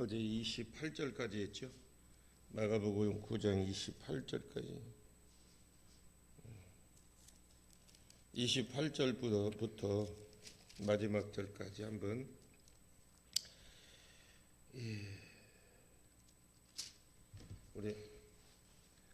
어제 28절까지 했죠. 마가복음 9장 28절까지. 28절부터 마지막 절까지 한번 우리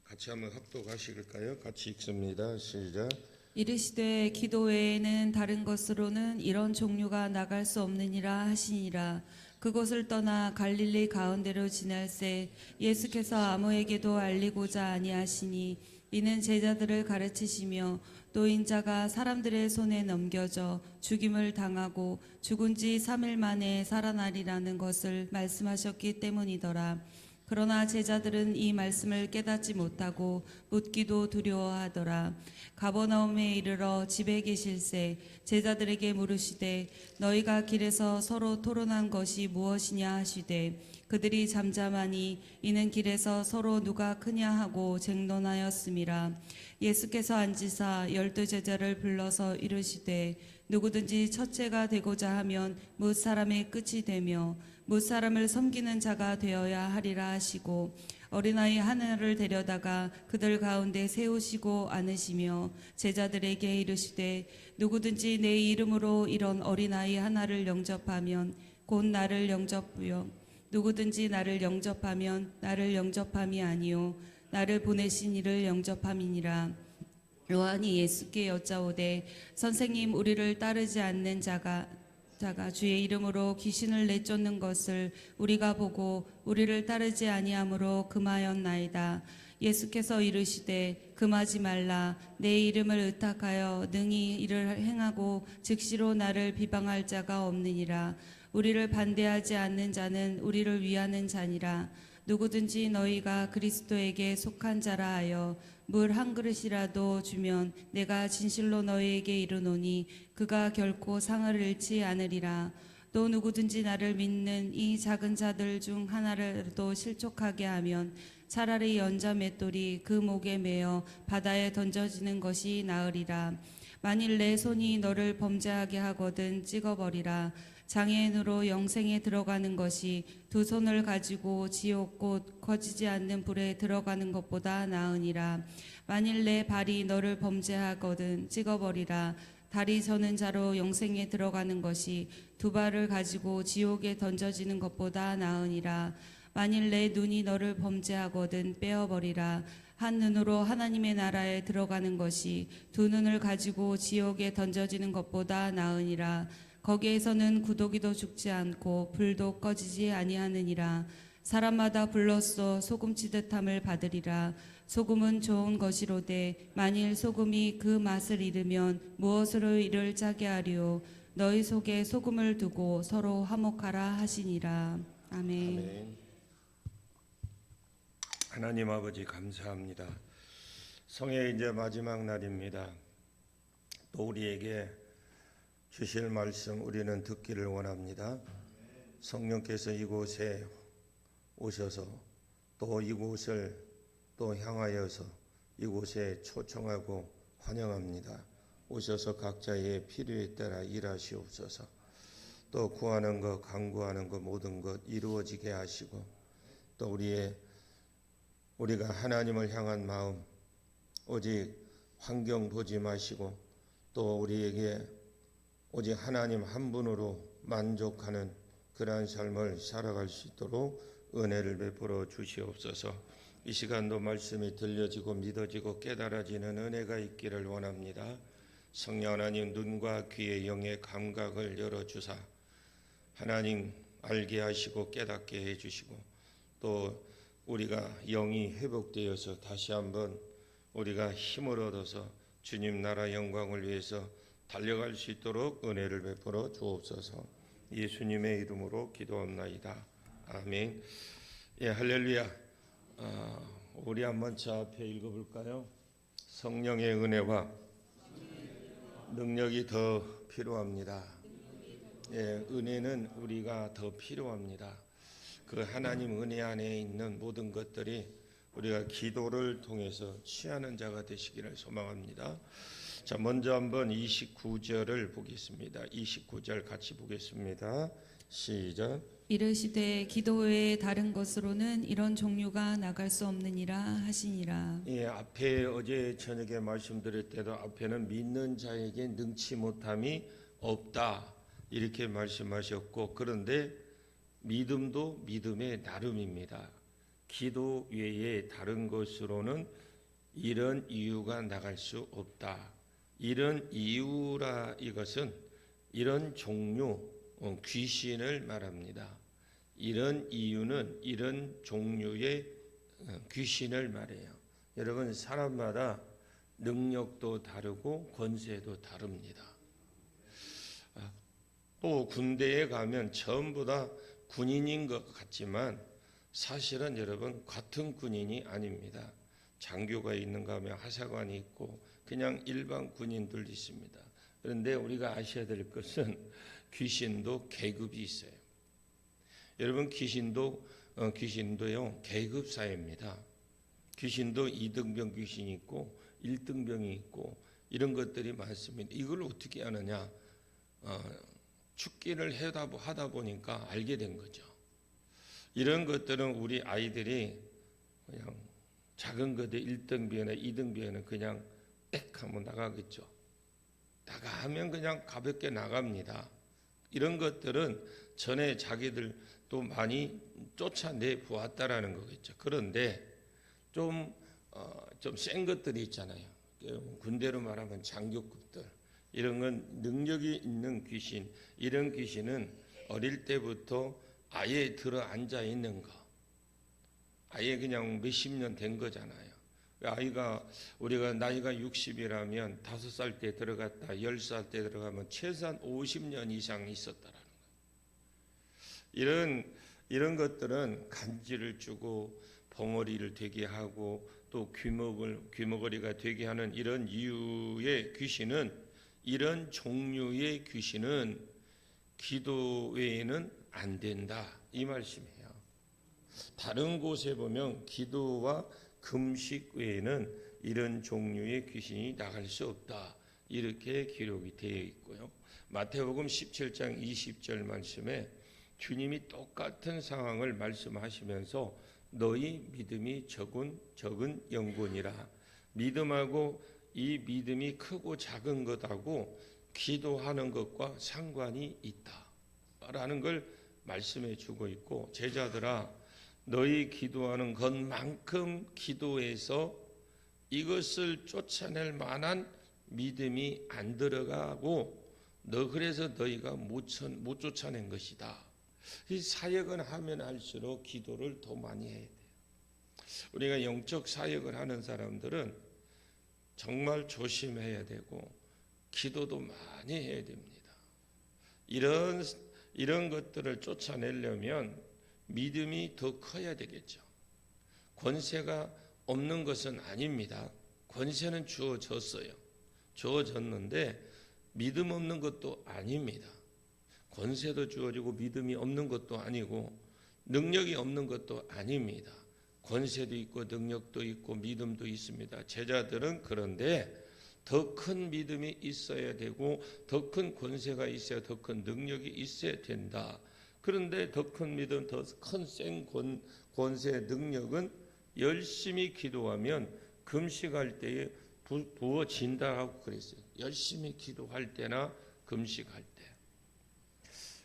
같이 한번 합독하실까요? 같이 읽습니다. 시작. 이르시되 기도 외에는 다른 것으로는 이런 종류가 나갈 수 없느니라 하시니라. 그곳을 떠나 갈릴리 가운데로 지날새 예수께서 아무에게도 알리고자 아니하시니 이는 제자들을 가르치시며 또 인자가 사람들의 손에 넘겨져 죽임을 당하고 죽은 지 3일 만에 살아나리라는 것을 말씀하셨기 때문이더라. 그러나 제자들은 이 말씀을 깨닫지 못하고 묻기도 두려워하더라. 가버나움에 이르러 집에 계실새 제자들에게 물으시되 너희가 길에서 서로 토론한 것이 무엇이냐 하시되 그들이 잠잠하니 이는 길에서 서로 누가 크냐 하고 쟁론하였음이라. 예수께서 앉으사 12 제자를 불러서 이르시되 누구든지 첫째가 되고자 하면 뭇 사람의 끝이 되며 뭇 사람을 섬기는 자가 되어야 하리라 하시고 어린아이 하나를 데려다가 그들 가운데 세우시고 안으시며 제자들에게 이르시되 누구든지 내 이름으로 이런 어린아이 하나를 영접하면 곧 나를 영접하며 누구든지 나를 영접하면 나를 영접함이 아니요 나를 보내신 이를 영접함이니라. 요한이 예수께 여짜오되 선생님 우리를 따르지 않는 자가 주의 이름으로 귀신을 내쫓는 것을 우리가 보고 우리를 따르지 아니하므로 금하였나이다. 예수께서 이르시되 금하지 말라. 내 이름을 의탁하여 능히 이를 행하고 즉시로 나를 비방할 자가 없느니라. 우리를 반대하지 않는 자는 우리를 위하는 자니라. 누구든지 너희가 그리스도에게 속한 자라 하여 물 한 그릇이라도 주면 내가 진실로 너희에게 이르노니 그가 결코 상을 잃지 않으리라. 또 누구든지 나를 믿는 이 작은 자들 중 하나라도 실족하게 하면 차라리 연자 맷돌이 그 목에 매어 바다에 던져지는 것이 나으리라. 만일 내 손이 너를 범죄하게 하거든 찍어버리라. 장애인으로 영생에 들어가는 것이 두 손을 가지고 지옥 곧 꺼지지 않는 불에 들어가는 것보다 나으니라. 만일 내 발이 너를 범죄하거든 찍어버리라. 다리 저는 자로 영생에 들어가는 것이 두 발을 가지고 지옥에 던져지는 것보다 나으니라. 만일 내 눈이 너를 범죄하거든 빼어버리라. 한 눈으로 하나님의 나라에 들어가는 것이 두 눈을 가지고 지옥에 던져지는 것보다 나으니라. 거기에서는 구더기도 죽지 않고 불도 꺼지지 아니하느니라. 사람마다 불로써 소금치듯함을 받으리라. 소금은 좋은 것이로되 만일 소금이 그 맛을 잃으면 무엇으로 이를 짜게 하리요. 너희 속에 소금을 두고 서로 화목하라 하시니라. 아멘. 아멘. 하나님 아버지 감사합니다. 성의 이제 마지막 날입니다. 또 우리에게 주실 말씀 우리는 듣기를 원합니다. 성령께서 이곳에 오셔서 또 이곳을 또 향하여서 이곳에 초청하고 환영합니다. 오셔서 각자의 필요에 따라 일하시옵소서. 또 구하는 것, 간구하는 것 모든 것 이루어지게 하시고 또 우리가 하나님을 향한 마음 오직 환경 보지 마시고 또 우리에게 오직 하나님 한 분으로 만족하는 그러한 삶을 살아갈 수 있도록 은혜를 베풀어 주시옵소서. 이 시간도 말씀이 들려지고 믿어지고 깨달아지는 은혜가 있기를 원합니다. 성령 하나님 눈과 귀의 영의 감각을 열어주사 하나님 알게 하시고 깨닫게 해주시고 또 우리가 영이 회복되어서 다시 한번 우리가 힘을 얻어서 주님 나라 영광을 위해서 달려갈 수 있도록 은혜를 베풀어 주옵소서. 예수님의 이름으로 기도합나이다. 아멘. 예, 할렐루야. 우리 한번 저 앞에 읽어볼까요? 성령의 은혜와 능력이 더 필요합니다. 예, 은혜는 우리가 더 필요합니다. 그 하나님 은혜 안에 있는 모든 것들이 우리가 기도를 통해서 취하는 자가 되시기를 소망합니다. 자, 먼저 한번 29절을 보겠습니다. 29절 같이 보겠습니다. 시작. 이르시되 기도 외에 다른 것으로는 이런 종류가 나갈 수 없느니라 하시니라. 예, 앞에 어제 저녁에 말씀드릴 때도 앞에는 믿는 자에게 능치 못함이 없다 이렇게 말씀하셨고, 그런데 믿음도 믿음의 나름입니다. 기도 외에 다른 것으로는 이런 이유가 나갈 수 없다. 이런 이유라 이것은 이런 종류 귀신을 말합니다. 이런 이유는 이런 종류의 귀신을 말해요. 여러분, 사람마다 능력도 다르고 권세도 다릅니다. 또 군대에 가면 전부 다 군인인 것 같지만 사실은 여러분 같은 군인이 아닙니다. 장교가 있는가 하면 하사관이 있고 그냥 일반 군인들도 있습니다. 그런데 우리가 아셔야 될 것은 귀신도 계급이 있어요. 여러분, 귀신도요 계급 사회입니다. 귀신도 2등병 귀신이 있고 1등병이 있고 이런 것들이 많습니다. 이걸 어떻게 아느냐? 축기를 하다 보니까 알게 된 거죠. 이런 것들은 우리 아이들이 그냥 작은 것에 1등병이나 2등병에는 그냥 빽 하면 나가겠죠. 나가면 그냥 가볍게 나갑니다. 이런 것들은 전에 자기들도 많이 쫓아내 보았다라는 거겠죠. 그런데 좀 센 것들이 있잖아요. 군대로 말하면 장교급들, 이런 건 능력이 있는 귀신, 이런 귀신은 어릴 때부터 아예 들어 앉아 있는 거, 아예 그냥 몇십 년 된 거잖아요. 우리가 나이가 60이라면 5살 때 들어갔다 10살 때 들어가면 최소한 50년 이상 있었다라는 거예요. 이런 것들은 간지를 주고 벙어리를 되게 하고 또 귀머거리가 되게 하는 이런 이유의 귀신은, 이런 종류의 귀신은 기도 외에는 안 된다 이 말씀이에요. 다른 곳에 보면 기도와 금식 외에는 이런 종류의 귀신이 나갈 수 없다 이렇게 기록이 되어 있고요. 마태복음 17장 20절 말씀에 주님이 똑같은 상황을 말씀하시면서 너희 믿음이 적은 영혼이라, 믿음하고 이 믿음이 크고 작은 것하고 기도하는 것과 상관이 있다라는 걸 말씀해 주고 있고, 제자들아 너희 기도하는 것만큼 기도해서 이것을 쫓아낼 만한 믿음이 안 들어가고 그래서 너희가 못 쫓아낸 것이다. 이 사역을 하면 할수록 기도를 더 많이 해야 돼요. 우리가 영적 사역을 하는 사람들은 정말 조심해야 되고 기도도 많이 해야 됩니다. 이런 것들을 쫓아내려면 믿음이 더 커야 되겠죠. 권세가 없는 것은 아닙니다. 권세는 주어졌어요. 주어졌는데 믿음 없는 것도 아닙니다. 권세도 주어지고 믿음이 없는 것도 아니고 능력이 없는 것도 아닙니다. 권세도 있고 능력도 있고 믿음도 있습니다. 제자들은 그런데 더 큰 믿음이 있어야 되고 더 큰 권세가 있어야 더 큰 능력이 있어야 된다. 그런데 더 큰 믿음, 더 큰 센 권세, 능력은 열심히 기도하면 금식할 때에 부어진다라고 그랬어요. 열심히 기도할 때나 금식할 때.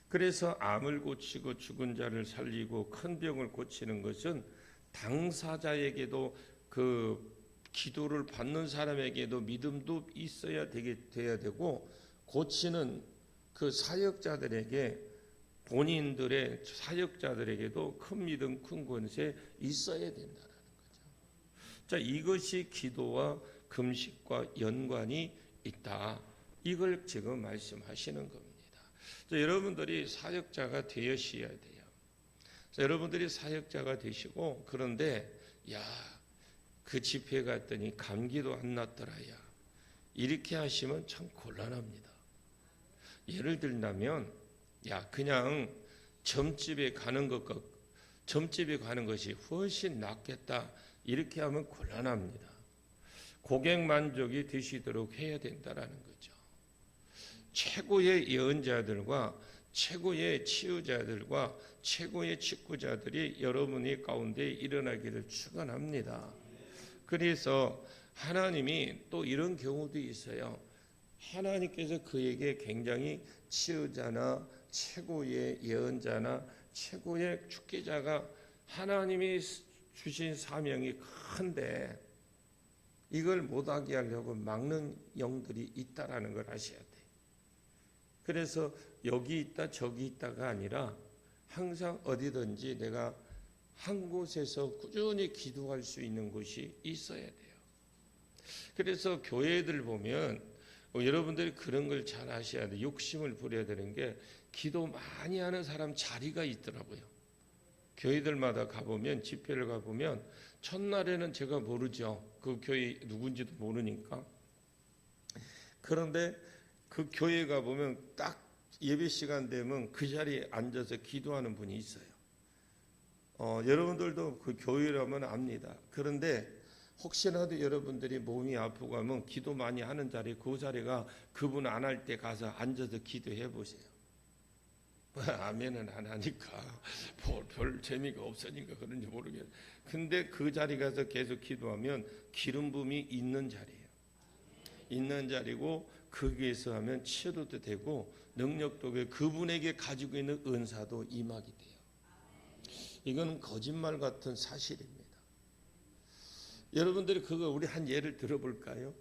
그래서 암을 고치고 죽은 자를 살리고 큰 병을 고치는 것은 당사자에게도 그 기도를 받는 사람에게도 믿음도 돼야 되고, 고치는 그 사역자들에게, 본인들의 사역자들에게도 큰 믿음, 큰 권세 있어야 된다는 거죠. 자, 이것이 기도와 금식과 연관이 있다. 이걸 지금 말씀하시는 겁니다. 자, 여러분들이 사역자가 되셔야 돼요. 자, 여러분들이 사역자가 되시고, 그런데 그 집회 갔더니 감기도 안 났더라야, 이렇게 하시면 참 곤란합니다. 예를 들면 그냥 점집에 가는 것이 훨씬 낫겠다 이렇게 하면 곤란합니다. 고객 만족이 되시도록 해야 된다라는 거죠. 최고의 예언자들과 최고의 치유자들과 최고의 직구자들이 여러분의 가운데 일어나기를 축원합니다. 그래서 하나님이 또 이런 경우도 있어요. 하나님께서 그에게 굉장히 치유자나 최고의 예언자나 최고의 축기자가 하나님이 주신 사명이 큰데 이걸 못하게 하려고 막는 영들이 있다라는 걸 아셔야 돼요. 그래서 여기 있다 저기 있다가 아니라 항상 어디든지 내가 한 곳에서 꾸준히 기도할 수 있는 곳이 있어야 돼요. 그래서 교회들 보면 여러분들이 그런 걸 잘 아셔야 돼요. 욕심을 부려야 되는 게 기도 많이 하는 사람 자리가 있더라고요. 교회들마다 가보면 집회를 가보면 첫날에는 제가 모르죠. 그 교회 누군지도 모르니까. 그런데 그 교회 가보면 딱 예배 시간 되면 그 자리에 앉아서 기도하는 분이 있어요. 여러분들도 그 교회라면 압니다. 그런데 혹시라도 여러분들이 몸이 아프고 하면 기도 많이 하는 자리, 그 자리가 그분 안 할 때 가서 앉아서 기도해 보세요. 아멘은 안 하니까 별 재미가 없으니까 그런지 모르겠어요. 근데 그 자리 가서 계속 기도하면 기름 부음이 있는 자리예요. 있는 자리고 거기에서 하면 치료도 되고 능력도 되고 그분에게 가지고 있는 은사도 임하게 돼요. 이거는 거짓말 같은 사실입니다. 여러분들이 그거 우리 한 예를 들어볼까요?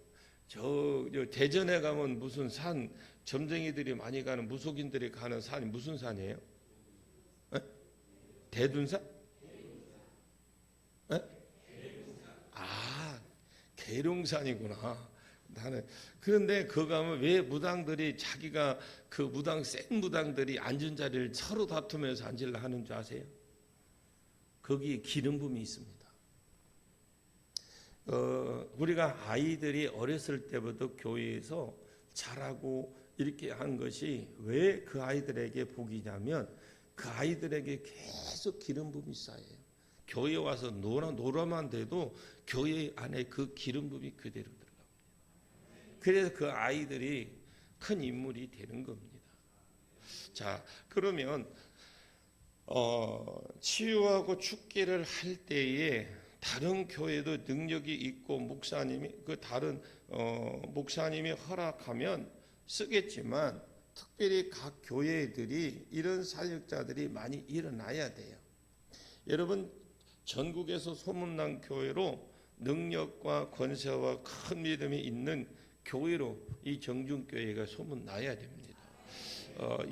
저 대전에 가면 무슨 산, 점쟁이들이 많이 가는 무속인들이 가는 산이 무슨 산이에요? 에? 대둔산? 에? 아, 계룡산이구나. 나는 그런데 그 가면 왜 무당들이 자기가 그 무당 센 무당들이 앉은 자리를 서로 다투면서 앉으려 하는 줄 아세요? 거기에 기름 부음이 있습니다. 우리가 아이들이 어렸을 때부터 교회에서 자라고 이렇게 한 것이 왜 그 아이들에게 복이냐면 그 아이들에게 계속 기름 부음이 쌓여요. 교회 와서 놀아만 돼도 교회 안에 그 기름 부음이 그대로 들어갑니다. 그래서 그 아이들이 큰 인물이 되는 겁니다. 자, 그러면 치유하고 축기를 할 때에 다른 교회도 능력이 있고 목사님이 그 다른 목사님이 허락하면 쓰겠지만 특별히 각 교회들이 이런 사역자들이 많이 일어나야 돼요. 여러분 전국에서 소문난 교회로 능력과 권세와 큰 믿음이 있는 교회로 이 정중교회가 소문나야 됩니다.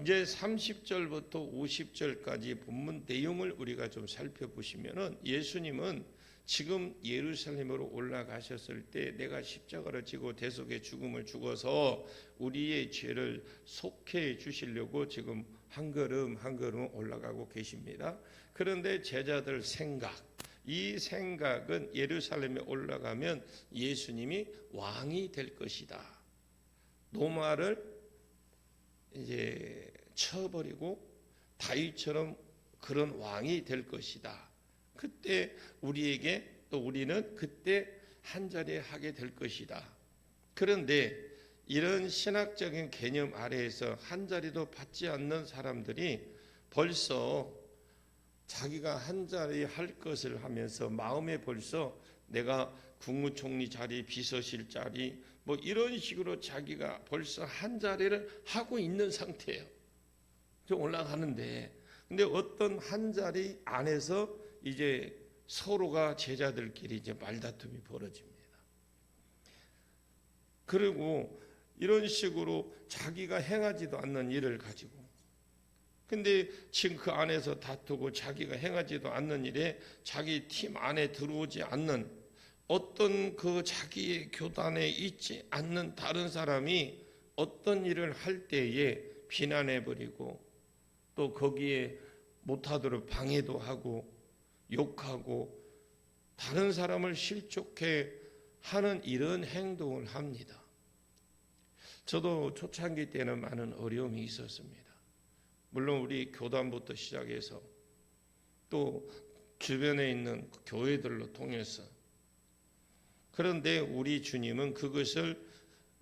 이제 30절부터 50절까지 본문 내용을 우리가 좀 살펴보시면은 예수님은 지금 예루살렘으로 올라가셨을 때 내가 십자가를 지고 대속의 죽음을 죽어서 우리의 죄를 속해 주시려고 지금 한 걸음 한 걸음 올라가고 계십니다. 그런데 제자들 생각, 이 생각은 예루살렘에 올라가면 예수님이 왕이 될 것이다. 로마를 이제 쳐버리고 다윗처럼 그런 왕이 될 것이다. 그때 우리에게 또 우리는 그때 한 자리에 하게 될 것이다. 그런데 이런 신학적인 개념 아래에서 한 자리도 받지 않는 사람들이 벌써 자기가 한 자리 할 것을 하면서 마음에 벌써 내가 국무총리 자리, 비서실 자리 뭐 이런 식으로 자기가 벌써 한 자리를 하고 있는 상태예요. 좀 올라가는데 근데 어떤 한 자리 안에서 이제 서로가 제자들끼리 이제 말다툼이 벌어집니다. 그리고 이런 식으로 자기가 행하지도 않는 일을 가지고 근데 지금 그 안에서 다투고 자기가 행하지도 않는 일에 자기 팀 안에 들어오지 않는 어떤 그 자기의 교단에 있지 않는 다른 사람이 어떤 일을 할 때에 비난해버리고 또 거기에 못하도록 방해도 하고 욕하고 다른 사람을 실족해 하는 이런 행동을 합니다. 저도 초창기 때는 많은 어려움이 있었습니다. 물론 우리 교단부터 시작해서 또 주변에 있는 교회들로 통해서 그런데 우리 주님은 그것을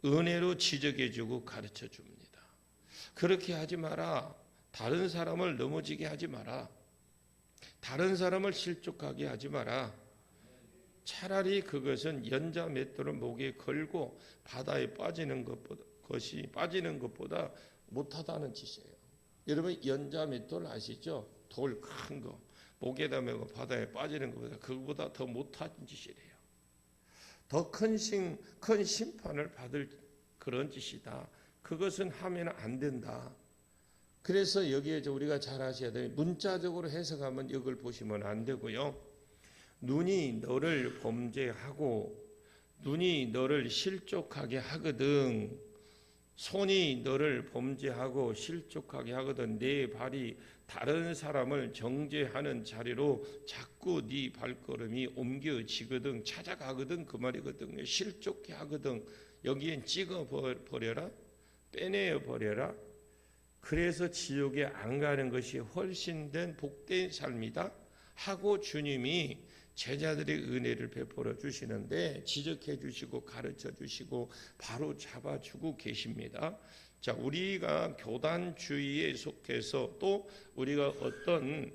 은혜로 지적해주고 가르쳐줍니다. 그렇게 하지 마라. 다른 사람을 넘어지게 하지 마라. 다른 사람을 실족하게 하지 마라. 차라리 그것은 연자 맷돌을 목에 걸고 바다에 빠지는 것보다 못하다는 짓이에요. 여러분 연자 맷돌 아시죠? 돌 큰 거 목에다 메고 바다에 빠지는 것보다 그거보다 더 못한 짓이래요. 더 큰 심판을 받을 그런 짓이다. 그것은 하면 안 된다. 그래서 여기에 우리가 잘 아셔야 돼요. 문자적으로 해석하면 이걸 보시면 안 되고요. 눈이 너를 범죄하고 눈이 너를 실족하게 하거든. 손이 너를 범죄하고 실족하게 하거든. 네 발이 다른 사람을 정죄하는 자리로 자꾸 네 발걸음이 옮겨지거든. 찾아가거든. 그 말이거든요. 실족해 하거든. 여기엔 찍어버려라. 빼내버려라. 그래서 지옥에 안 가는 것이 훨씬 된 복된 삶이다 하고 주님이 제자들의 은혜를 베풀어 주시는데 지적해 주시고 가르쳐 주시고 바로 잡아주고 계십니다. 자, 우리가 교단주의에 속해서 또 우리가 어떤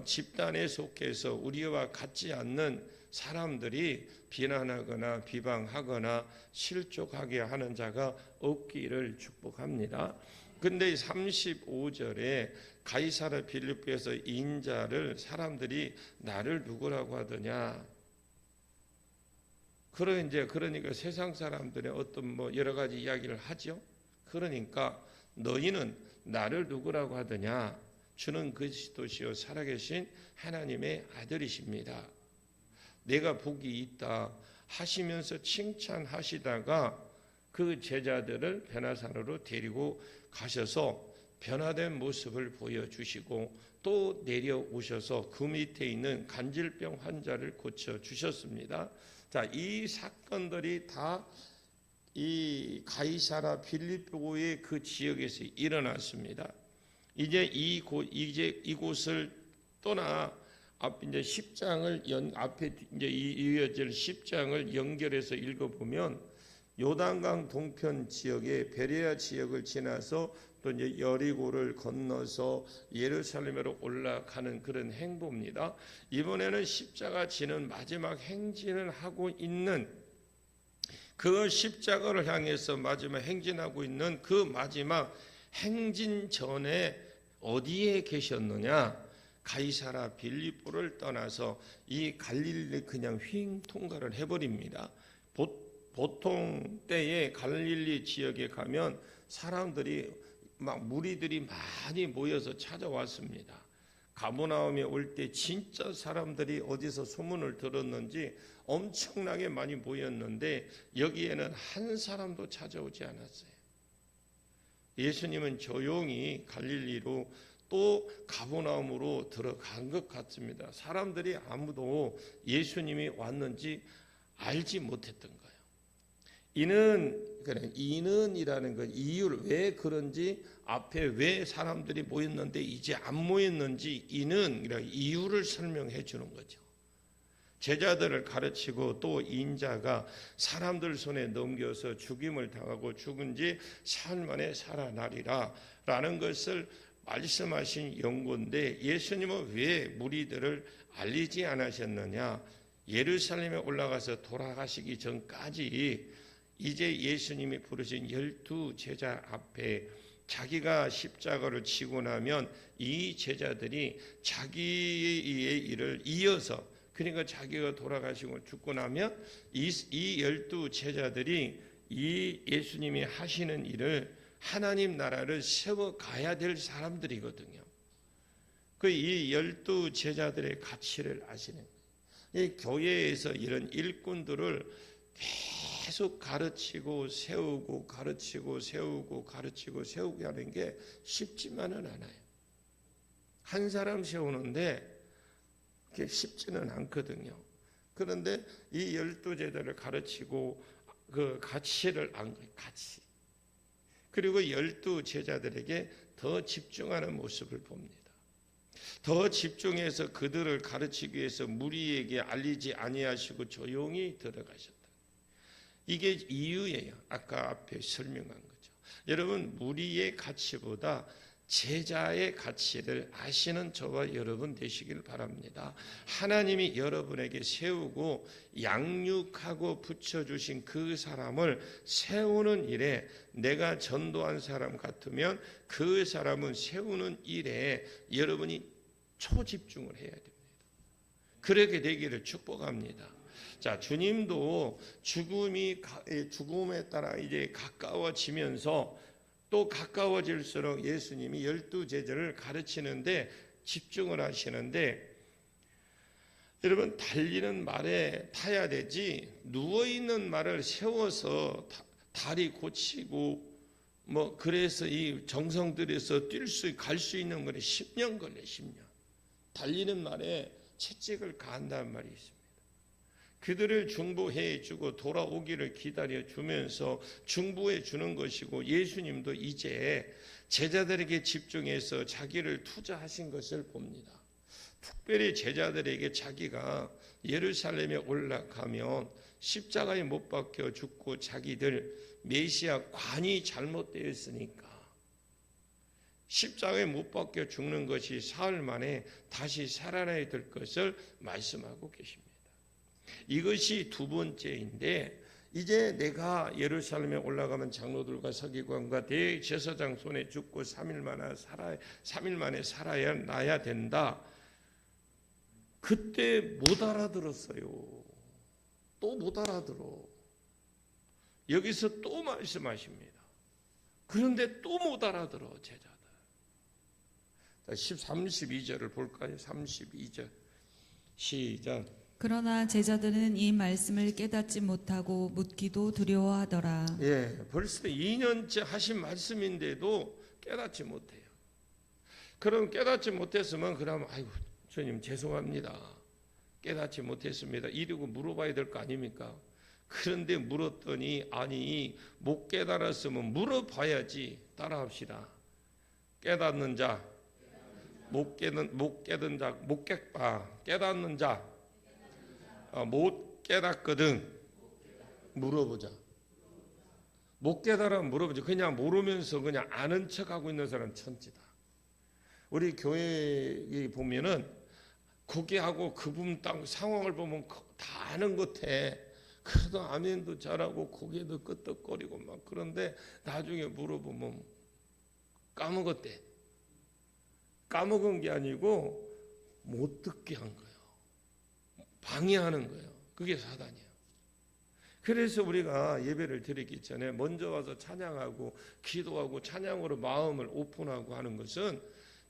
집단에 속해서 우리와 같지 않는 사람들이 비난하거나 비방하거나 실족하게 하는 자가 없기를 축복합니다. 근데 35절에 가이사랴 빌립보에서 인자를 사람들이 나를 누구라고 하더냐. 그러니까 세상 사람들의 어떤 여러 가지 이야기를 하죠. 그러니까 너희는 나를 누구라고 하더냐. 주는 그리스도시요 살아계신 하나님의 아들이십니다. 내가 복이 있다 하시면서 칭찬하시다가 그 제자들을 변화산으로 데리고 가셔서 변화된 모습을 보여주시고 또 내려오셔서 그 밑에 있는 간질병 환자를 고쳐주셨습니다. 자, 이 사건들이 다 이 가이사랴 빌립보의 그 지역에서 일어났습니다. 이제 이곳을 떠나 이제 10장을 앞에 이제 이어질 10장을 연결해서 읽어보면 요단강 동편 지역의 베레아 지역을 지나서 또 이제 여리고를 건너서 예루살렘으로 올라가는 그런 행보입니다. 이번에는 십자가 지는 마지막 행진을 하고 있는 그 십자가를 향해서 마지막 행진하고 있는 그 마지막 행진 전에 어디에 계셨느냐? 가이사랴 빌립보를 떠나서 이 갈릴리 그냥 휙 통과를 해버립니다. 보통 때에 갈릴리 지역에 가면 사람들이 무리들이 많이 모여서 찾아왔습니다. 가버나움에 올 때 진짜 사람들이 어디서 소문을 들었는지 엄청나게 많이 모였는데 여기에는 한 사람도 찾아오지 않았어요. 예수님은 조용히 갈릴리로 또 가버나움으로 들어간 것 같습니다. 사람들이 아무도 예수님이 왔는지 알지 못했던 거예요. 이는이라는 건 이유를 왜 그런지 앞에 왜 사람들이 모였는데 이제 안 모였는지 이유를 설명해 주는 거죠. 제자들을 가르치고 또 인자가 사람들 손에 넘겨서 죽임을 당하고 죽은 지 사흘 만에 살아나리라 라는 것을 말씀하신 연고인데 예수님은 왜 무리들을 알리지 않으셨느냐. 예루살렘에 올라가서 돌아가시기 전까지 이제 예수님이 부르신 12 제자 앞에 자기가 십자가를 지고 나면 이 제자들이 자기의 일을 이어서 그러니까 자기가 돌아가시고 죽고 나면 이 12 제자들이 이 예수님이 하시는 일을 하나님 나라를 세워가야 될 사람들이거든요. 그 이 12 제자들의 가치를 아시는 거예요. 이 교회에서 이런 일꾼들을 계속 가르치고 세우고 가르치고 세우고 가르치고 세우게 하는 게 쉽지만은 않아요. 한 사람 세우는데 그게 쉽지는 않거든요. 그런데 이 12제자를 가르치고 그 가치를 안 거예요. 가치. 그리고 12제자들에게 더 집중하는 모습을 봅니다. 더 집중해서 그들을 가르치기 위해서 무리에게 알리지 아니하시고 조용히 들어가셨다. 이게 이유예요. 아까 앞에 설명한 거죠. 여러분 무리의 가치보다 제자의 가치를 아시는 저와 여러분 되시길 바랍니다. 하나님이 여러분에게 세우고 양육하고 붙여주신 그 사람을 세우는 일에 내가 전도한 사람 같으면 그 사람은 세우는 일에 여러분이 초집중을 해야 됩니다. 그렇게 되기를 축복합니다. 자, 주님도 죽음에 따라 이제 가까워지면서 또 가까워질수록 예수님이 12제자를 가르치는데 집중을 하시는데, 여러분, 달리는 말에 타야 되지 누워있는 말을 세워서 다리 고치고 뭐 그래서 이 정성 들여서 갈 수 있는 거는 10년 걸려. 10년. 달리는 말에 채찍을 가한다는 말이 있습니다. 그들을 중보해 주고 돌아오기를 기다려 주면서 중보해 주는 것이고, 예수님도 이제 제자들에게 집중해서 자기를 투자하신 것을 봅니다. 특별히 제자들에게 자기가 예루살렘에 올라가면 십자가에 못 박혀 죽고 자기들 메시아 관이 잘못되었으니까 십자가에 못 박혀 죽는 것이 사흘 만에 다시 살아나야 될 것을 말씀하고 계십니다. 이것이 두 번째인데, 이제 내가 예루살렘에 올라가면 장로들과 서기관과 대제사장 손에 죽고 3일 만에 살아야 나야 된다. 그때 못 알아들었어요. 또 못 알아들어. 여기서 또 말씀하십니다. 그런데 또 못 알아들어, 제자들. 32절을 볼까요? 32절 시작. 그러나 제자들은 이 말씀을 깨닫지 못하고 묻기도 두려워하더라. 벌써 2년째 하신 말씀인데도 깨닫지 못해요. 그럼 깨닫지 못했으면 그럼 아이고 주님 죄송합니다. 깨닫지 못했습니다. 이러고 물어봐야 될 거 아닙니까? 그런데 물었더니 아니 못 깨달았으면 물어봐야지. 따라합시다. 깨닫는 자, 못 깨닫는 자, 깨닫는 자, 못 깨닫거든 물어보자. 못 깨달으면 물어보자. 그냥 모르면서 그냥 아는 척하고 있는 사람 천지다. 우리 교회에 보면은 고개하고 그분 땅 상황을 보면 다 아는 것 같아. 그래도 아멘도 잘하고 고개도 끄덕거리고 막. 그런데 나중에 물어보면 까먹었대. 까먹은 게 아니고 못 듣게 한 거예요. 방해하는 거예요. 그게 사단이에요. 그래서 우리가 예배를 드리기 전에 먼저 와서 찬양하고 기도하고 찬양으로 마음을 오픈하고 하는 것은,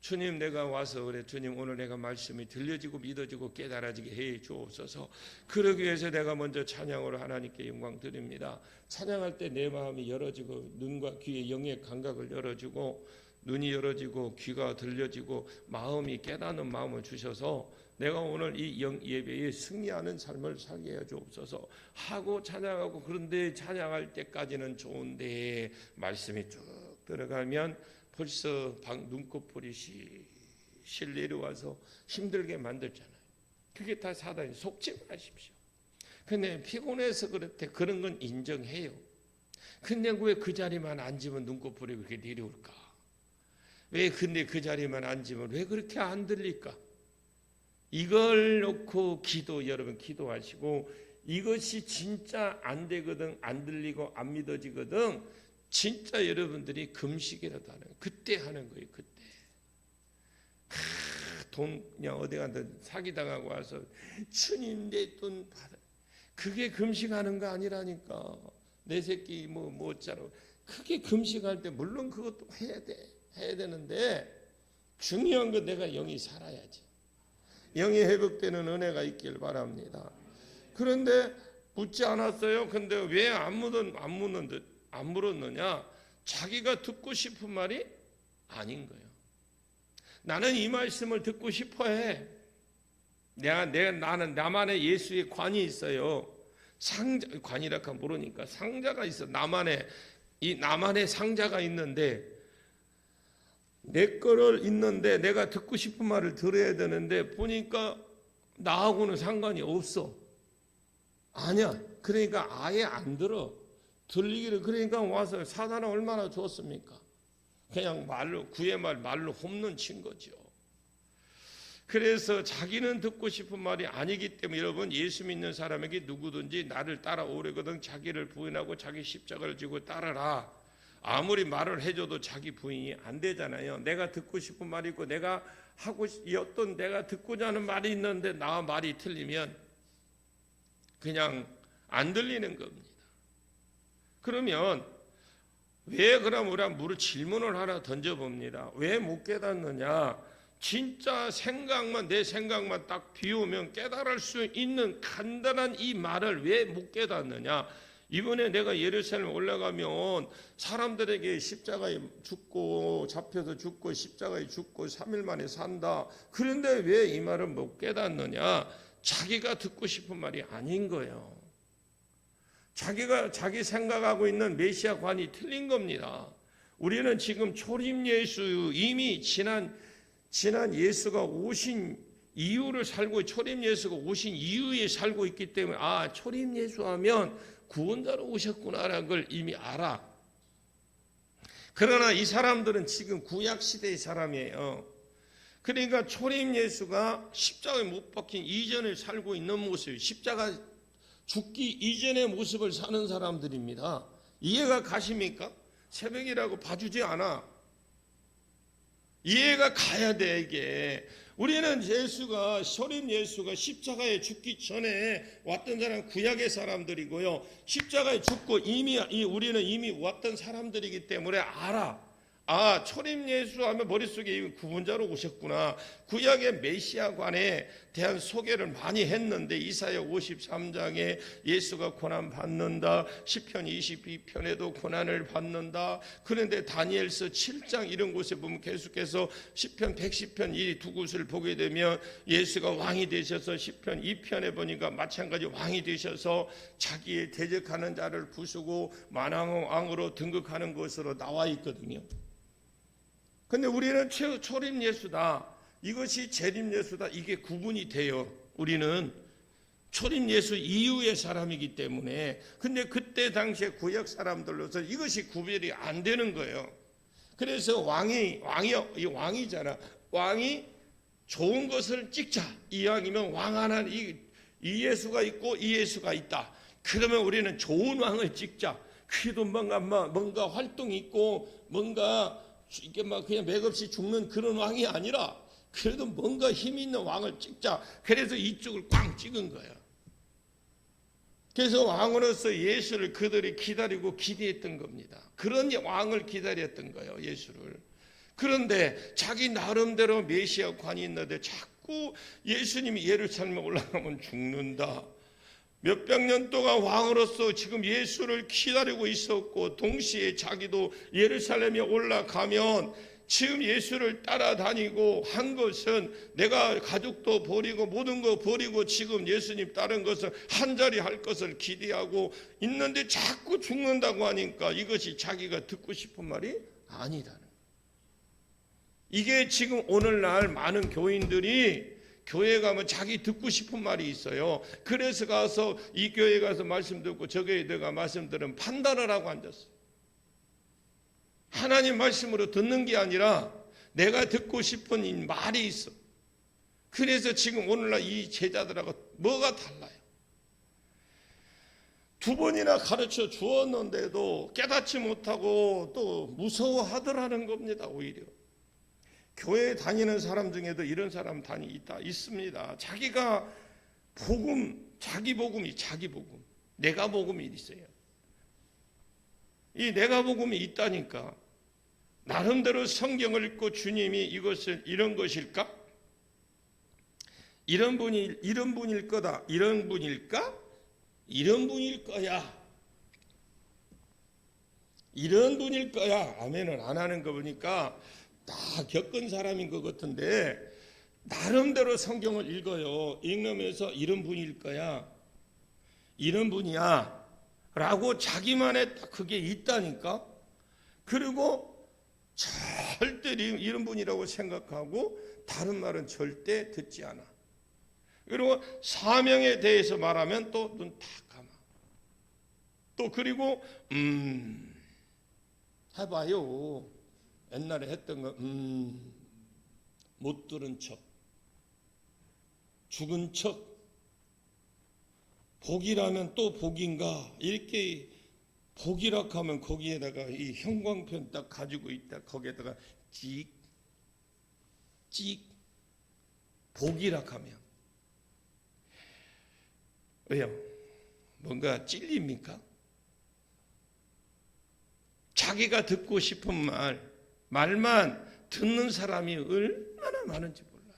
주님 내가 와서 그래 주님 오늘 내가 말씀이 들려지고 믿어지고 깨달아지게 해 주옵소서. 그러기 위해서 내가 먼저 찬양으로 하나님께 영광 드립니다. 찬양할 때 내 마음이 열어지고 눈과 귀의 영의 감각을 열어주고 눈이 열어지고 귀가 들려지고 마음이 깨닫는 마음을 주셔서 내가 오늘 이 예배에 승리하는 삶을 살게 해 주옵소서 하고 찬양하고, 그런데 찬양할 때까지는 좋은데 말씀이 쭉 들어가면 벌써 눈꺼풀이 실실 내려와서 힘들게 만들잖아요. 그게 다 사단이. 속지 마십시오. 근데 피곤해서 그렇대. 그런 건 인정해요. 근데 왜 그 자리만 앉으면 눈꺼풀이 그렇게 내려올까? 왜 근데 그 자리만 앉으면 왜 그렇게 안 들릴까? 이걸 놓고 여러분 기도하시고, 이것이 진짜 안 되거든, 안 들리고 안 믿어지거든, 진짜 여러분들이 금식이라도 하는 거예요. 그때 하는 거예요. 그때 돈 그냥 어디 가서 사기당하고 와서 주님 내 돈 받아. 그게 금식하는 거 아니라니까. 내 새끼 뭐 어쩌라고. 그게 금식할 때 물론 그것도 해야 되는데, 중요한 건 내가 영이 살아야지. 영이 회복되는 은혜가 있길 바랍니다. 그런데 묻지 않았어요. 근데 왜 안 물었느냐? 자기가 듣고 싶은 말이 아닌 거예요. 나는 이 말씀을 듣고 싶어해. 나는 나만의 예수의 관이 있어요. 관이라 하면 모르니까 상자가 있어. 나만의 상자가 있는데, 내 거를 있는데 내가 듣고 싶은 말을 들어야 되는데 보니까 나하고는 상관이 없어. 아니야. 그러니까 아예 안 들어. 들리기를. 그러니까 와서 사단은 얼마나 좋습니까? 그냥 말로 구의 말로 홈런 친 거죠. 그래서 자기는 듣고 싶은 말이 아니기 때문에 여러분, 예수 믿는 사람에게 누구든지 나를 따라오려거든 자기를 부인하고 자기 십자가를 지고 따르라. 아무리 말을 해줘도 자기 부인이 안 되잖아요. 내가 듣고 싶은 말이 있고 내가 내가 듣고자 하는 말이 있는데 나 말이 틀리면 그냥 안 들리는 겁니다. 그러면 왜 그럼 우리가 질문을 하나 던져봅니다. 왜 못 깨닫느냐? 진짜 내 생각만 딱 비우면 깨달을 수 있는 간단한 이 말을 왜 못 깨닫느냐? 이번에 내가 예루살렘 올라가면 사람들에게 십자가에 죽고 잡혀서 죽고 십자가에 죽고 3일 만에 산다. 그런데 왜 이 말을 못 깨닫느냐? 자기가 듣고 싶은 말이 아닌 거예요. 자기 생각하고 있는 메시아관이 틀린 겁니다. 우리는 지금 초림 예수, 이미 지난 예수가 오신 이유를 살고, 초림 예수가 오신 이유에 살고 있기 때문에 초림 예수하면 구원자로 오셨구나라는 걸 이미 알아. 그러나 이 사람들은 지금 구약 시대의 사람이에요. 그러니까 초림 예수가 십자가에 못 박힌 이전에 살고 있는 모습, 십자가 죽기 이전의 모습을 사는 사람들입니다. 이해가 가십니까? 새벽이라고 봐주지 않아. 이해가 가야 돼. 이게 우리는 초림 예수가 십자가에 죽기 전에 왔던 사람, 구약의 사람들이고요. 십자가에 죽고 우리는 이미 왔던 사람들이기 때문에 알아. 초림 예수 하면 머릿속에 이미 구원자로 오셨구나. 구약의 메시아관에 대한 소개를 많이 했는데 이사야 53장에 예수가 고난 받는다, 시편 22편에도 고난을 받는다. 그런데 다니엘서 7장 이런 곳에 보면 계속해서 시편 110편 이 두 곳을 보게 되면 예수가 왕이 되셔서 시편 2편에 보니까 마찬가지 왕이 되셔서 자기의 대적하는 자를 부수고 만왕왕으로 등극하는 것으로 나와 있거든요. 근데 우리는 초림 예수다, 이것이 재림 예수다, 이게 구분이 돼요. 우리는 초림 예수 이후의 사람이기 때문에. 근데 그때 당시에 구약 사람들로서 이것이 구별이 안 되는 거예요. 그래서 왕이잖아. 왕이 좋은 것을 찍자. 이왕이면 왕 하나, 이 예수가 있고 이 예수가 있다. 그러면 우리는 좋은 왕을 찍자. 그래도 뭔가 활동이 있고 뭔가 이게 그냥 맥없이 죽는 그런 왕이 아니라 그래도 뭔가 힘 있는 왕을 찍자. 그래서 이쪽을 꽝 찍은 거야. 그래서 왕으로서 예수를 그들이 기다리고 기대했던 겁니다. 그런 왕을 기다렸던 거예요, 예수를. 그런데 자기 나름대로 메시아 관이 있는데 자꾸 예수님이 예루살렘에 올라가면 죽는다. 몇백 년 동안 왕으로서 지금 예수를 기다리고 있었고, 동시에 자기도 예루살렘에 올라가면 지금 예수를 따라다니고 한 것은 내가 가족도 버리고 모든 거 버리고 지금 예수님 따른 것을 한 자리 할 것을 기대하고 있는데 자꾸 죽는다고 하니까 이것이 자기가 듣고 싶은 말이 아니다는 거예요. 이게 지금 오늘날 많은 교인들이 교회 가면 자기 듣고 싶은 말이 있어요. 그래서 가서 이 교회 가서 말씀 듣고 저 교회 내가 말씀 들으면 판단을 하고 앉았어요. 하나님 말씀으로 듣는 게 아니라 내가 듣고 싶은 이 말이 있어. 그래서 지금 오늘날 이 제자들하고 뭐가 달라요? 2번이나 가르쳐 주었는데도 깨닫지 못하고 또 무서워하더라는 겁니다. 오히려 교회 다니는 사람 중에도 이런 사람 있습니다. 자기가 자기 복음이 내가 복음이 있어요. 이 내가 복음이 있다니까. 나름대로 성경을 읽고 주님이 이것을 이런 것일까? 이런 분일 거다. 이런 분일까? 이런 분일 거야. 이런 분일 거야. 아멘을 안 하는 거 보니까 다 겪은 사람인 것 같은데 나름대로 성경을 읽어요. 읽으면서 이런 분일 거야. 이런 분이야. 라고 자기만의 그게 있다니까. 그리고 절대 이런 분이라고 생각하고 다른 말은 절대 듣지 않아. 그리고 사명에 대해서 말하면 또 눈 탁 감아. 또 그리고 해봐요. 옛날에 했던 거 못 들은 척, 죽은 척, 복이라면 또 복인가 이렇게 복이라 하면 거기에다가 이 형광펜 딱 가지고 있다 거기에다가 찍 복이라 하면 왜요? 뭔가 찔립니까? 자기가 듣고 싶은 말만 듣는 사람이 얼마나 많은지 몰라요.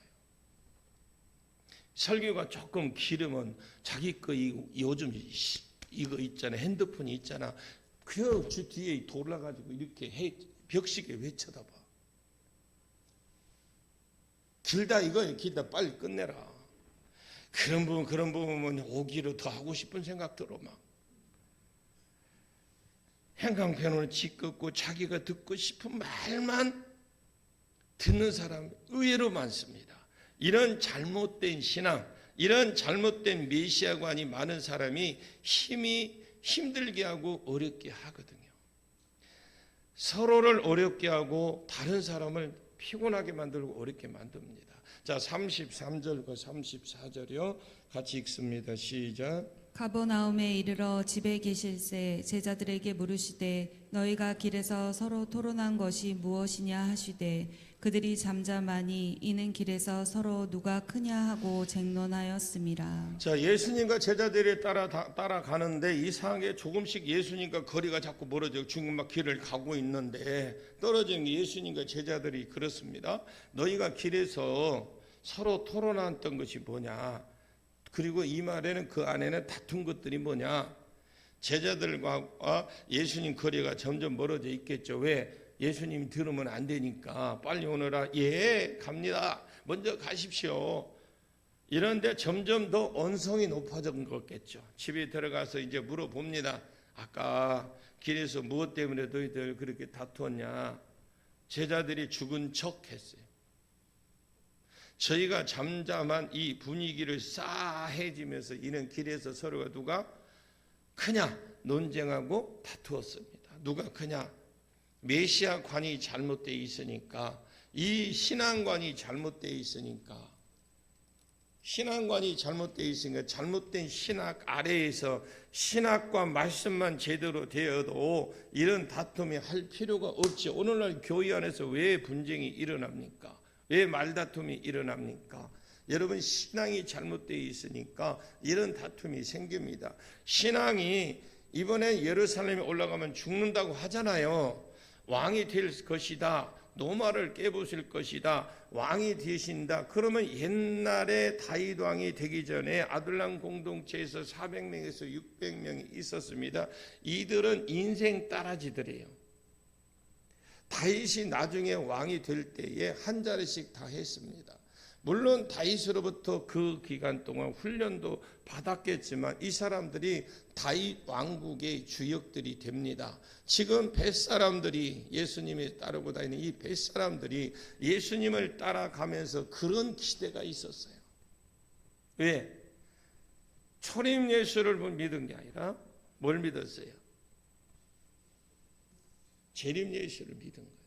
설교가 조금 길으면 자기 거 요즘 이거 있잖아, 핸드폰이 있잖아. 그 뒤에 돌아가지고 이렇게 벽시계 왜 쳐다봐? 길다 이거예요. 길다 빨리 끝내라. 그런 부분은 오기로 더 하고 싶은 생각 들어 막. 형광펜으로 짓긋고 자기가 듣고 싶은 말만 듣는 사람 의외로 많습니다. 이런 잘못된 신앙, 이런 잘못된 메시아관이 많은 사람이 힘들게 하고 어렵게 하거든요. 서로를 어렵게 하고 다른 사람을 피곤하게 만들고 어렵게 만듭니다. 자, 33절과 34절이요. 같이 읽습니다. 시작. 가버나움에 이르러 집에 계실새 제자들에게 물으시되 너희가 길에서 서로 토론한 것이 무엇이냐 하시되 그들이 잠잠하니 이는 길에서 서로 누가 크냐 하고 쟁론하였음이라. 자, 예수님과 제자들이 따라가는데 이상하게 조금씩 예수님과 거리가 자꾸 멀어져 지금 막 길을 가고 있는데 떨어진 예수님과 제자들이 그렇습니다. 너희가 길에서 서로 토론했던 것이 뭐냐? 그리고 이 말에는 그 안에는 다툰 것들이 뭐냐? 제자들과 예수님 거리가 점점 멀어져 있겠죠. 왜? 예수님이 들으면 안 되니까 빨리 오너라. 예, 갑니다. 먼저 가십시오. 이런데 점점 더 언성이 높아진 거겠죠. 집에 들어가서 이제 물어봅니다. 아까 길에서 무엇 때문에 너희들 그렇게 다투었냐? 제자들이 죽은 척 했어요. 저희가 잠잠한 이 분위기를 싸해지면서 이는 길에서 서로가 누가 크냐 논쟁하고 다투었습니다. 누가 크냐? 메시아관이 잘못되어 있으니까, 이 신앙관이 잘못되어 있으니까, 잘못된 신학 아래에서 신학과 말씀만 제대로 되어도 이런 다툼이 할 필요가 없지. 오늘날 교회 안에서 왜 분쟁이 일어납니까? 왜 말다툼이 일어납니까? 여러분, 신앙이 잘못되어 있으니까 이런 다툼이 생깁니다. 신앙이 이번에 예루살렘에 올라가면 죽는다고 하잖아요. 왕이 될 것이다. 노마를 깨부술 것이다. 왕이 되신다. 그러면 옛날에 다윗 왕이 되기 전에 아둘람 공동체에서 400명에서 600명이 있었습니다. 이들은 인생 따라지들이에요. 다윗이 나중에 왕이 될 때에 한 자리씩 다 했습니다. 물론 다윗으로부터 그 기간 동안 훈련도 받았겠지만 이 사람들이 다윗 왕국의 주역들이 됩니다. 지금 벳사람들이 예수님이 따르고 다니는 이 벳사람들이 예수님을 따라가면서 그런 기대가 있었어요. 왜? 초림 예수를 믿은 게 아니라 뭘 믿었어요? 재림 예수를 믿은 거예요.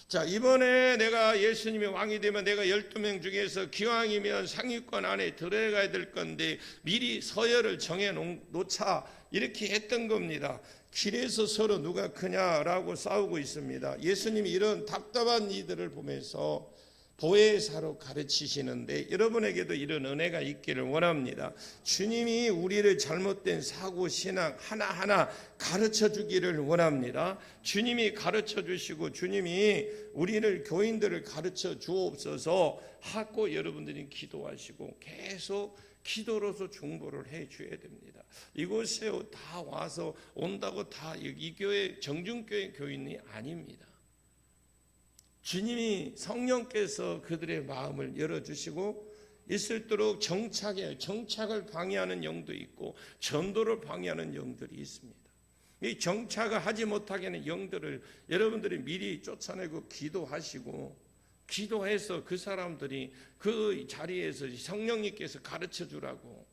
자, 이번에 내가 예수님이 왕이 되면 내가 12명 중에서 기왕이면 상위권 안에 들어가야 될 건데 미리 서열을 정해 놓자, 이렇게 했던 겁니다. 길에서 서로 누가 크냐라고 싸우고 있습니다. 예수님이 이런 답답한 이들을 보면서 보혜사로 가르치시는데 여러분에게도 이런 은혜가 있기를 원합니다. 주님이 우리를 잘못된 사고 신앙 하나하나 가르쳐 주기를 원합니다. 주님이 가르쳐 주시고 주님이 우리를 교인들을 가르쳐 주옵소서 하고 여러분들이 기도하시고 계속 기도로서 중보를 해 줘야 됩니다. 이곳에 다 와서 온다고 다 이 교회 정중교회 교인이 아닙니다. 주님이 성령께서 그들의 마음을 열어주시고 있을도록 정착을 방해하는 영도 있고 전도를 방해하는 영들이 있습니다. 이 정착을 하지 못하게 하는 영들을 여러분들이 미리 쫓아내고 기도하시고 기도해서 그 사람들이 그 자리에서 성령님께서 가르쳐 주라고,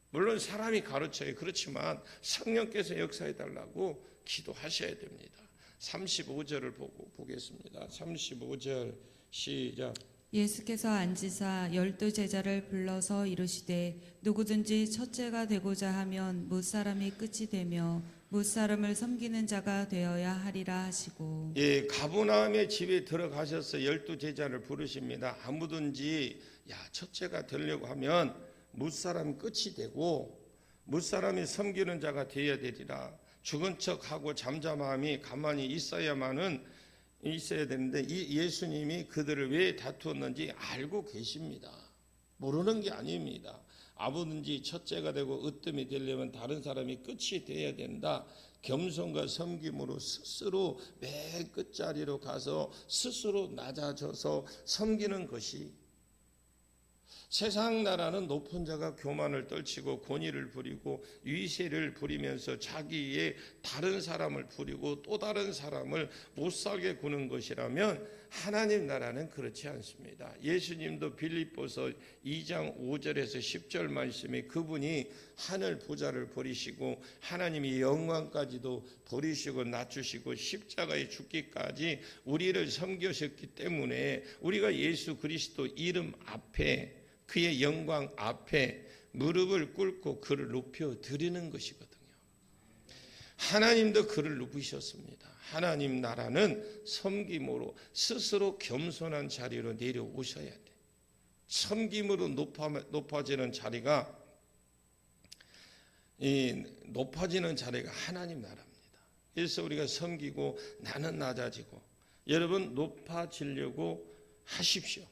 물론 사람이 가르쳐요. 그렇지만 성령께서 역사해 달라고 기도하셔야 됩니다. 35절을 보겠습니다. 35절 시작. 예수께서 앉으사 12제자를 불러서 이르시되 누구든지 첫째가 되고자 하면 무사람이 끝이 되며 무사람을 섬기는 자가 되어야 하리라 하시고. 예, 가버나움의 집에 들어가셔서 12제자를 부르십니다. 아무든지 첫째가 되려고 하면 무사람 끝이 되고 무사람이 섬기는 자가 되어야 되리라. 죽은 척하고 잠잠함이 가만히 있어야 되는데 이 예수님이 그들을 왜 다투었는지 알고 계십니다. 모르는 게 아닙니다. 아무든지 첫째가 되고 으뜸이 되려면 다른 사람이 끝이 되어야 된다. 겸손과 섬김으로 스스로 맨 끝자리로 가서 스스로 낮아져서 섬기는 것이, 세상 나라는 높은 자가 교만을 떨치고 권위를 부리고 위세를 부리면서 자기의 다른 사람을 부리고 또 다른 사람을 못살게 구는 것이라면 하나님 나라는 그렇지 않습니다. 예수님도 빌립보서 2장 5절에서 10절 말씀에 그분이 하늘 부자를 버리시고 하나님이 영광까지도 버리시고 낮추시고 십자가에 죽기까지 우리를 섬기셨기 때문에 우리가 예수 그리스도 이름 앞에, 그의 영광 앞에 무릎을 꿇고 그를 높여 드리는 것이거든요. 하나님도 그를 높이셨습니다. 하나님 나라는 섬김으로 스스로 겸손한 자리로 내려오셔야 돼. 섬김으로 높아지는 자리가 하나님 나라입니다. 그래서 우리가 섬기고 나는 낮아지고, 여러분 높아지려고 하십시오.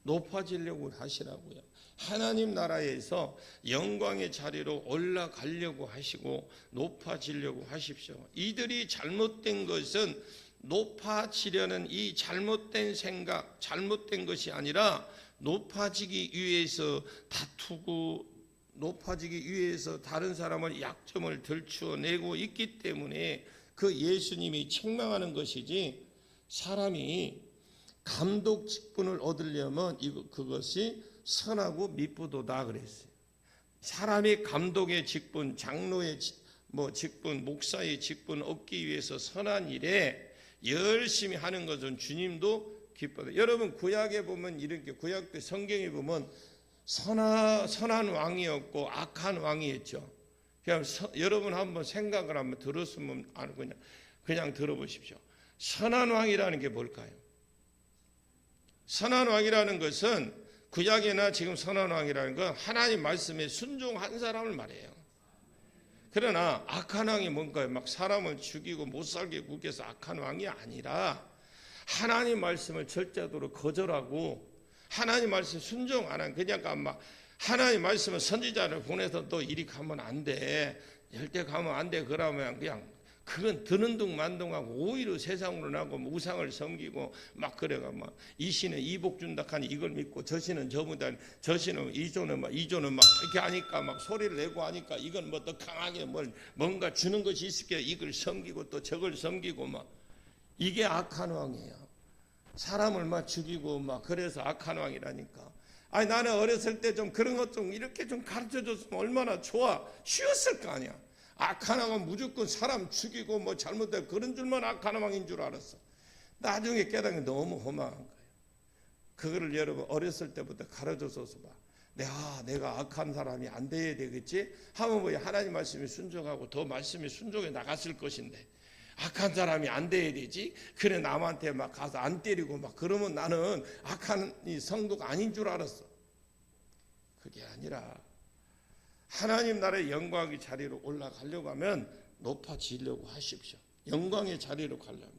높아지려고 하시라고요. 하나님 나라에서 영광의 자리로 올라가려고 하시고 높아지려고 하십시오. 이들이 잘못된 것은 높아지려는 이 잘못된 생각, 잘못된 것이 아니라 높아지기 위해서 다투고 높아지기 위해서 다른 사람을 약점을 들추어내고 있기 때문에 그 예수님이 책망하는 것이지, 사람이 감독 직분을 얻으려면 그것이 선하고 미쁘도다 그랬어요. 사람이 감독의 직분, 장로의 직분, 목사의 직분 얻기 위해서 선한 일에 열심히 하는 것은 주님도 기뻐요. 여러분 구약에 보면 이렇게, 구약 때 성경에 보면 선한 왕이었고 악한 왕이었죠. 여러분 한번 생각을 한번 들었으면 그냥 들어보십시오. 선한 왕이라는 게 뭘까요? 선한 왕이라는 것은, 구약이나 지금 선한 왕이라는 건 하나님 말씀에 순종한 사람을 말해요. 그러나 악한 왕이 뭔가요? 막 사람을 죽이고 못살게 굴게서 악한 왕이 아니라 하나님 말씀을 절대적으로 거절하고 하나님 말씀 순종 안 한, 그냥 막 하나님 말씀은 선지자를 보내서 또 이리 가면 안 돼, 절대 가면 안 돼, 그러면 그냥 그건 드는 둥 만둥하고 오히려 세상으로 나고 우상을 섬기고 막 그래가 막 이 신은 이복 준다 하니 이걸 믿고 저 신은 저보다, 저 신은 이조는 막 이렇게 하니까 막 소리를 내고 하니까 이건 뭐 더 강하게 뭔가 주는 것이 있을게 이걸 섬기고 또 저걸 섬기고 막, 이게 악한 왕이에요. 사람을 막 죽이고 막 그래서 악한 왕이라니까. 아니 나는 어렸을 때 좀 그런 것 좀 이렇게 좀 가르쳐 줬으면 얼마나 쉬웠을 거 아니야. 악한 왕은 무조건 사람 죽이고 뭐 잘못되고 그런 줄만 악한 왕인 줄 알았어. 나중에 깨닫는 게 너무 허망한 거예요. 그거를 여러분 어렸을 때부터 가르쳐줘서 봐. 내가 악한 사람이 안 돼야 되겠지 하면 뭐 하나님 말씀에 순종하고 더 말씀에 순종해 나갔을 것인데, 악한 사람이 안 돼야 되지, 그래 남한테 막 가서 안 때리고 막 그러면 나는 악한 이 성도가 아닌 줄 알았어. 그게 아니라 하나님 나라의 영광의 자리로 올라가려고 하면 높아지려고 하십시오. 영광의 자리로 가려면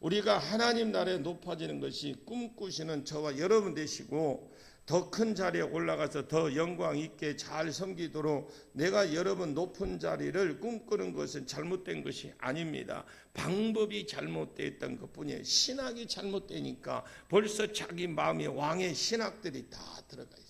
우리가 하나님 나라에 높아지는 것이 꿈꾸시는 저와 여러분 되시고, 더 큰 자리에 올라가서 더 영광 있게 잘 섬기도록 내가 여러분 높은 자리를 꿈꾸는 것은 잘못된 것이 아닙니다. 방법이 잘못됐던 것뿐이에요. 신학이 잘못되니까 벌써 자기 마음에 왕의 신학들이 다 들어가 있어요.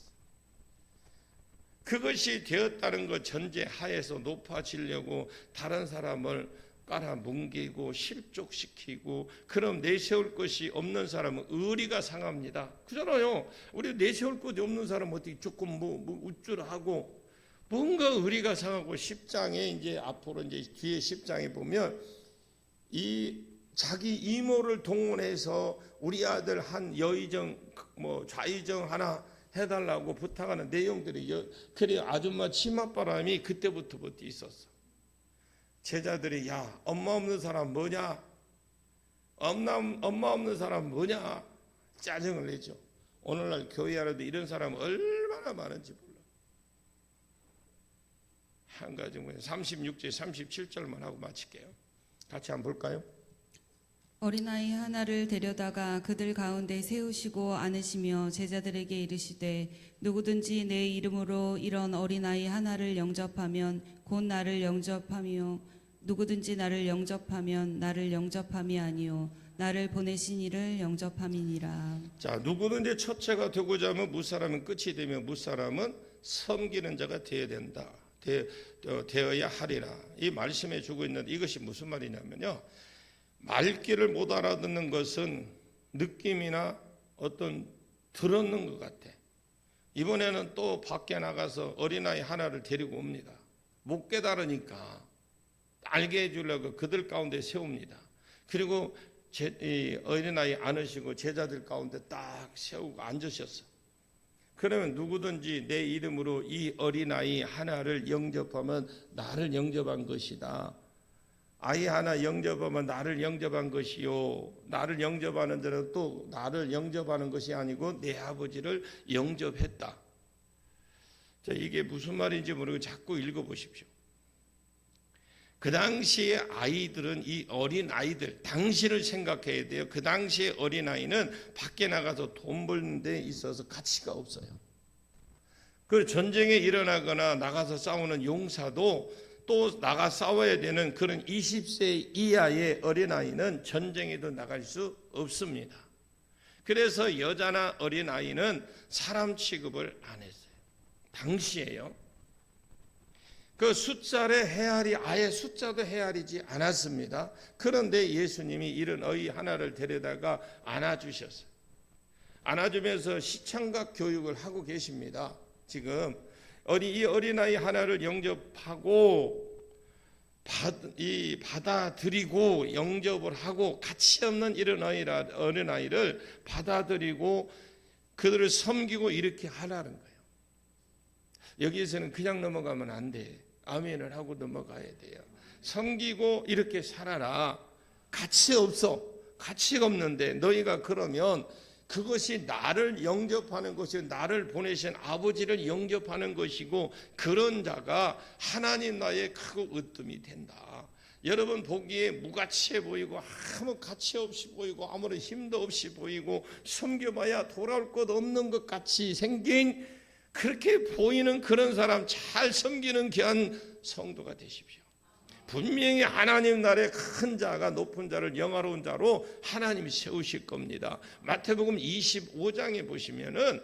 그것이 되었다는 것 전제하에서 높아지려고 다른 사람을 깔아뭉개고 실족시키고, 그럼 내세울 것이 없는 사람은 의리가 상합니다. 그잖아요. 우리 내세울 것이 없는 사람은 어떻게 조금 우쭐하고 뭔가 의리가 상하고, 10장에 이제 앞으로 이제 뒤에 10장에 보면 이 자기 이모를 동원해서 우리 아들 한 여의정 좌의정 하나 해달라고 부탁하는 내용들이 그래 아줌마 치맛바람이 그때부터 있었어. 제자들이 야 엄마 없는 사람 뭐냐? 엄마 없는 사람 뭐냐? 짜증을 내죠. 오늘날 교회 안에도 이런 사람 얼마나 많은지 몰라. 한 가지 36절 37절만 하고 마칠게요. 같이 한번 볼까요? 어린아이 하나를 데려다가 그들 가운데 세우시고 안으시며 제자들에게 이르시되 누구든지 내 이름으로 이런 어린아이 하나를 영접하면 곧 나를 영접하며 누구든지 나를 영접하면 나를 영접함이 아니요 나를 보내신 이를 영접함이니라. 자, 누구든지 첫째가 되고자 하면 무사람은 끝이 되며 무사람은 섬기는 자가 되어야 된다. 되어야 하리라. 이 말씀에 주고 있는 이것이 무슨 말이냐면요. 말귀를 못 알아듣는 것은 느낌이나 어떤 들었는 것 같아. 이번에는 또 밖에 나가서 어린아이 하나를 데리고 옵니다. 못 깨달으니까 알게 해주려고 그들 가운데 세웁니다. 그리고 어린아이 안으시고 제자들 가운데 딱 세우고 앉으셨어. 그러면 누구든지 내 이름으로 이 어린아이 하나를 영접하면 나를 영접한 것이다. 아이 하나 영접하면 나를 영접한 것이요. 나를 영접하는 자는 또 나를 영접하는 것이 아니고 내 아버지를 영접했다. 자, 이게 무슨 말인지 모르고 자꾸 읽어보십시오. 그 당시에 아이들은 이 어린 아이들 당시를 생각해야 돼요. 그 당시에 어린 아이는 밖에 나가서 돈 버는 데 있어서 가치가 없어요. 그 전쟁에 일어나거나 나가서 싸우는 용사도 또 나가 싸워야 되는 그런 20세 이하의 어린 아이는 전쟁에도 나갈 수 없습니다. 그래서 여자나 어린 아이는 사람 취급을 안 했어요. 당시에요. 그 숫자를 헤아리 아예 숫자도 헤아리지 않았습니다. 그런데 예수님이 이런 어이 하나를 데려다가 안아주셨어요. 안아주면서 시청각 교육을 하고 계십니다. 지금 이 어린아이 하나를 영접하고 받아들이고 영접을 하고 가치 없는 이런 어린아이를 받아들이고 그들을 섬기고 이렇게 하라는 거예요. 여기에서는 그냥 넘어가면 안 돼. 아멘을 하고 넘어가야 돼요. 섬기고 이렇게 살아라. 가치 없어. 가치가 없는데 너희가 그러면 그것이 나를 영접하는 것이 나를 보내신 아버지를 영접하는 것이고 그런 자가 하나님 나라에 크고 으뜸이 된다. 여러분 보기에 무가치해 보이고 아무 가치 없이 보이고 아무런 힘도 없이 보이고 섬겨봐야 돌아올 것 없는 것 같이 생긴 그렇게 보이는 그런 사람 잘 섬기는 귀한 성도가 되십시오. 분명히 하나님 나라의 큰 자가 높은 자를 영화로운 자로 하나님이 세우실 겁니다. 마태복음 25장에 보시면은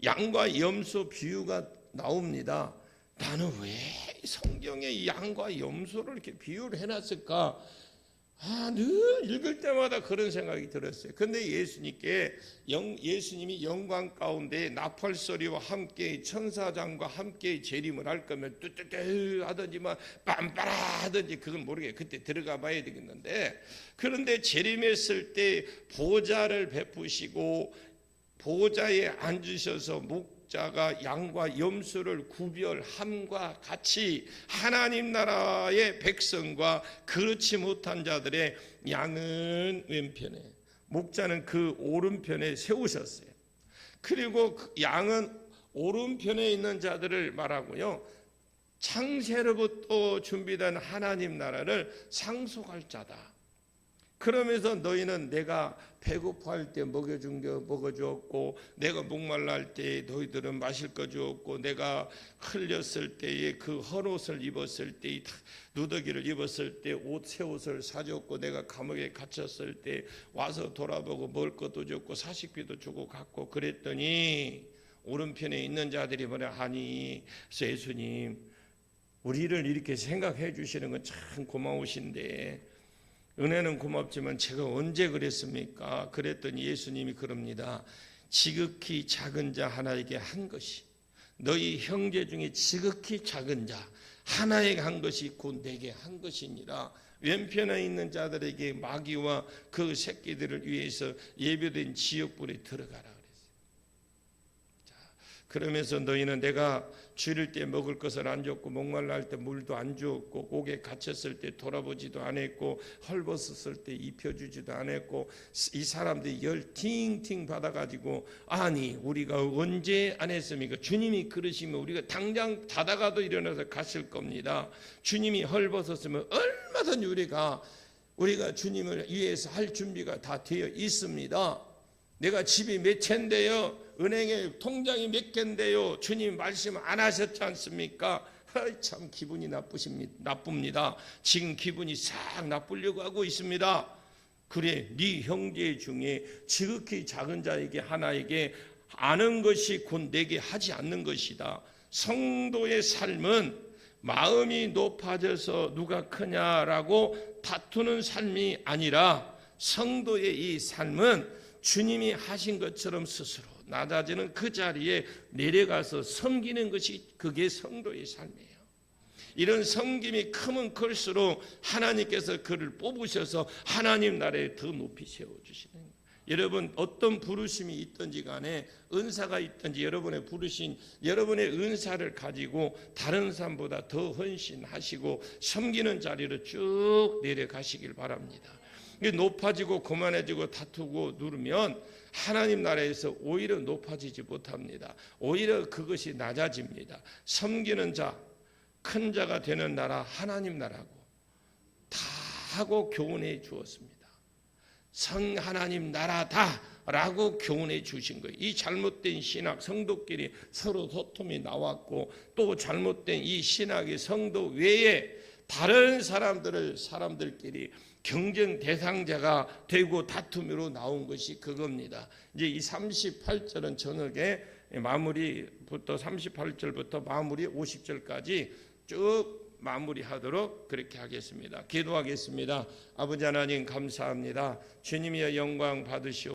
양과 염소 비유가 나옵니다. 나는 왜 성경에 이 양과 염소를 이렇게 비유를 해놨을까? 늘 읽을 때마다 그런 생각이 들었어요. 근데 예수님이 영광 가운데 나팔소리와 함께 천사장과 함께 재림을 할 거면 뚜뚜뚜 하든지 빰빠라 하든지 그건 모르겠어요. 그때 들어가 봐야 되겠는데 그런데 재림했을 때 보좌를 베푸시고 보좌에 앉으셔서 목자가 양과 염소를 구별함과 같이 하나님 나라의 백성과 그렇지 못한 자들의 양은 왼편에 목자는 그 오른편에 세우셨어요. 그리고 그 양은 오른편에 있는 자들을 말하고요. 창세로부터 준비된 하나님 나라를 상속할 자다. 그러면서 너희는 내가 배고파할 때 먹어주었고 내가 목말라 할 때 너희들은 마실 거 주었고 내가 흘렸을 때에 그 헌옷을 입었을 때 누더기를 입었을 때 새 옷을 사줬고 내가 감옥에 갇혔을 때 와서 돌아보고 먹을 것도 줬고 사식비도 주고 갔고 그랬더니 오른편에 있는 자들이 뭐라 하니 예수님 우리를 이렇게 생각해 주시는 건 참 고마우신데 은혜는 고맙지만 제가 언제 그랬습니까? 그랬더니 예수님이 그럽니다. 지극히 작은 자 하나에게 한 것이 너희 형제 중에 지극히 작은 자 하나에게 한 것이 곧 내게 한 것이니라 왼편에 있는 자들에게 마귀와 그 새끼들을 위해서 예배된 지역불에 들어가라 그랬어요. 자, 그러면서 너희는 내가 줄일 때 먹을 것을 안 줬고 목말라 할 때 물도 안 주었고 옥에 갇혔을 때 돌아보지도 않았고 헐벗었을 때 입혀주지도 않았고 이 사람들이 열 팅팅 받아가지고 아니 우리가 언제 안 했습니까? 주님이 그러시면 우리가 당장 자다가도 일어나서 갔을 겁니다. 주님이 헐벗었으면 얼마든지 우리가 주님을 위해서 할 준비가 다 되어 있습니다. 내가 집이 몇 채인데요, 은행에 통장이 몇 개인데요, 주님 말씀 안 하셨지 않습니까? 참 기분이 나쁩니다. 지금 기분이 싹 나쁘려고 하고 있습니다. 그래, 네 형제 중에 지극히 작은 자에게 하나에게 아는 것이 곧 내게 하지 않는 것이다. 성도의 삶은 마음이 높아져서 누가 크냐라고 다투는 삶이 아니라 성도의 이 삶은 주님이 하신 것처럼 스스로 낮아지는 그 자리에 내려가서 섬기는 것이 그게 성도의 삶이에요. 이런 섬김이 크면 클수록 하나님께서 그를 뽑으셔서 하나님 나라에 더 높이 세워주시는 거예요. 여러분 어떤 부르심이 있든지 간에 은사가 있든지 여러분의 부르신 여러분의 은사를 가지고 다른 사람보다 더 헌신하시고 섬기는 자리로 쭉 내려가시길 바랍니다. 높아지고 고만해지고 다투고 누르면 하나님 나라에서 오히려 높아지지 못합니다. 오히려 그것이 낮아집니다. 섬기는 자, 큰 자가 되는 나라 하나님 나라고 다 하고 교훈해 주었습니다. 성 하나님 나라다라고 교훈해 주신 거예요. 이 잘못된 신학, 성도끼리 서로 소통이 나왔고 또 잘못된 이 신학의 성도 외에 다른 사람들끼리 경쟁 대상자가 되고 다툼으로 나온 것이 그겁니다. 이제 이 38절은 저녁에 마무리부터 38절부터 마무리 50절까지 쭉 마무리하도록 그렇게 하겠습니다. 기도하겠습니다. 아버지 하나님 감사합니다. 주님의 영광 받으시오.